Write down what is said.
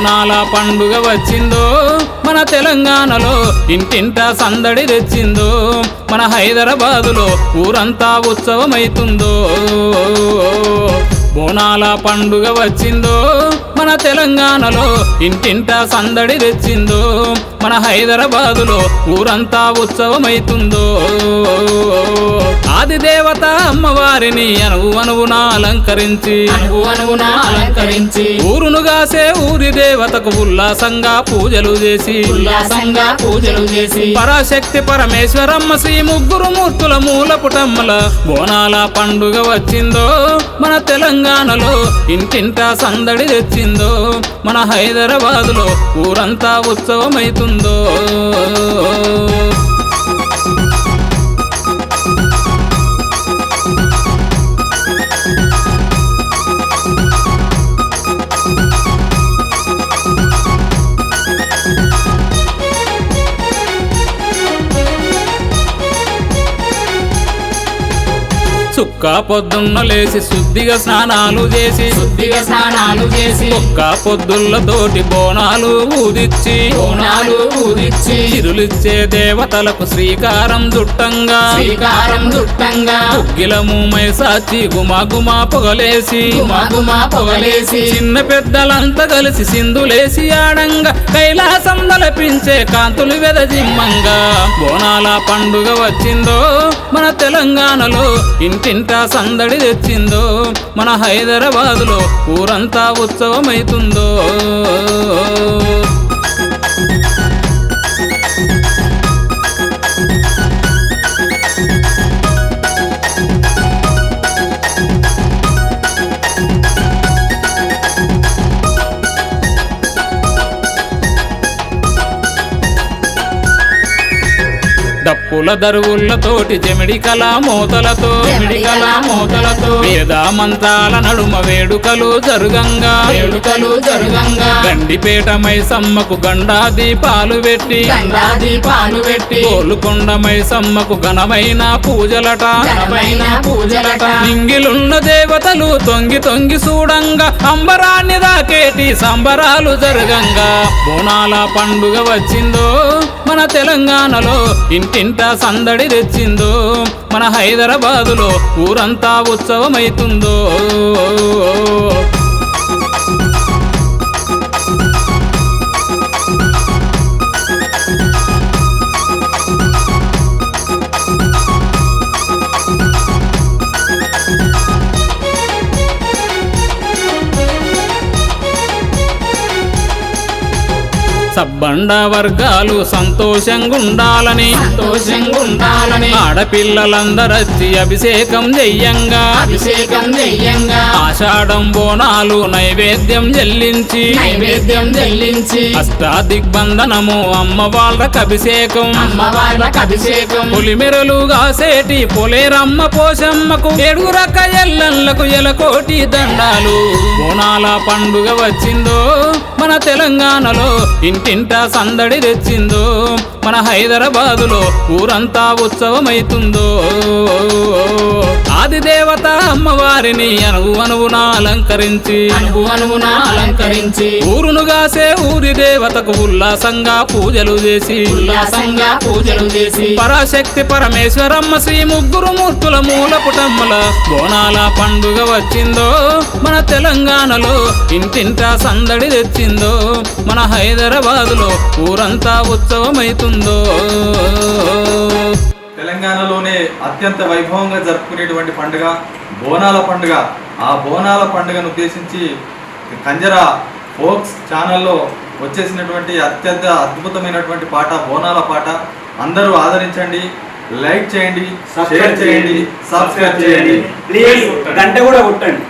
బోనాల పండుగ వచ్చిందో మన తెలంగాణలో ఇంటింట సందడి తెచ్చిందో మన హైదరాబాదులో ఊరంతా ఉత్సవమైతుందో బోనాల పండుగ వచ్చిందో మన తెలంగాణలో ఇంటింట సందడి తెచ్చిందో మన హైదరాబాదులో ఊరంతా ఉత్సవమైతుందో ఆది దేవత అమ్మవారిని అనువున అలంకరించి ఊరును గాసే ఊరి దేవతకు ఉల్లాసంగా పూజలు చేసి పరాశక్తి పరమేశ్వరమ్మ శ్రీ ముగ్గురు మూర్తుల మూలపుటమ్మల బోనాల పండుగ వచ్చిందో మన తెలంగాణలో ఇంటింట సందడి తెచ్చిందో మన హైదరాబాదులో ఊరంతా ఉత్సవమైతుందో సుక్క పొద్దున్న లేసి శుద్ధిగా స్నానాలు చేసి ఒక్క పొద్దుళ్ళతోటి బోనాలు ఊదిచ్చి చిరులిచ్చే దేవతలకు శ్రీకారం చుట్టంగా ఉగ్గిలము మైసాచి గుమా పొగలేసి చిన్న పెద్దలంతా కలిసి సింధులేసి ఆడంగా కైలాసం నలపించే కాంతులు వెదజిమ్మంగా బోనాల పండుగ వచ్చిందో మన తెలంగాణలో ఇంటింట సందడి తెచ్చిందో మన హైదరాబాదులో ఊరంతా ఉత్సవమైతుందో డప్పుల దరువులతోటి జమిడి కళా మోతలతో వేద మంత్రాల నడుమ వేడుకలు జరుగంగా గండిపేట మైసమ్మకు గండా దీపాలు పెట్టి కోలుకొండ మైసమ్మకు ఘనమైన పూజలట నింగిలున్న దేవతలు తొంగి చూడంగా అంబరాన్ని దాకేటి సంబరాలు జరగంగా బోనాల పండుగ వచ్చిందో మన తెలంగాణలో ఇంటింట సందడి తెచ్చిందో మన హైదరాబాదులో ఊరంతా ఉత్సవమైతుందో సబ్బండ వర్గాలు సంతోషంగుండాలని ఆడపిల్లలందరొచ్చి అభిషేకం చెయ్యంగా ఆషాఢం బోనాలు నైవేద్యం చెల్లించి అష్టాదిగ్బంధనము అమ్మ వాళ్ళకి అభిషేకం పులిమెరలు గాసేటి పొలేరమ్మ పోషమ్మకు ఏడుగురక్క ఎల్లలకు ఎలకోటి దండాలు బోనాల పండుగ వచ్చిందో మన తెలంగాణలో ఇంటింట సందడి తెచ్చిందో మన హైదరాబాదులో ఊరంతా ఉత్సవమైతుందో ఆది దేవత అమ్మవారిని అనువున అలంకరించి ఊరును గాసే ఊరి దేవతకు ఉల్లాసంగా పూజలు చేసి పరాశక్తి పరమేశ్వరమ్మ శ్రీ ముగ్గురు మూర్తుల మూలపుటమ్మల బోనాల పండుగ వచ్చిందో మన తెలంగాణలో ఇంటింట సందడి తెచ్చిందో మన హైదరాబాదులో ఊరంతా ఉత్సవమైతుందో తెలంగాణలోనే అత్యంత వైభవంగా జరుపుకునేటువంటి పండుగ బోనాల పండుగ. ఆ బోనాల పండుగను ఉద్దేశించి కంజరా ఫోక్స్ ఛానల్లో వచ్చేసినటువంటి అత్యంత అద్భుతమైనటువంటి పాట బోనాల పాట. అందరూ ఆదరించండి, లైక్ చేయండి, షేర్ చేయండి, సబ్స్క్రైబ్ చేయండి, ప్లీజ్ గంట కూడా కొట్టండి.